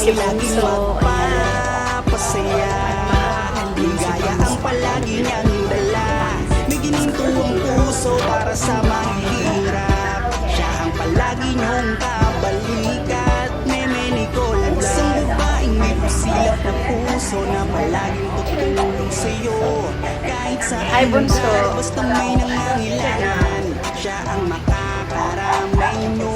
si Bunso. Magpapasaya, ligaya ang palagi niyang dala. May gininto ang puso para sa mahirap. Siya ang palagi niyong kabalikat. Meme Nicole, isang babaeng may pusilap na puso na palaging tutulong sa'yo. Kahit sa Hi, Bunso. basta may nangangailangan, siya ang makakaramay niyo.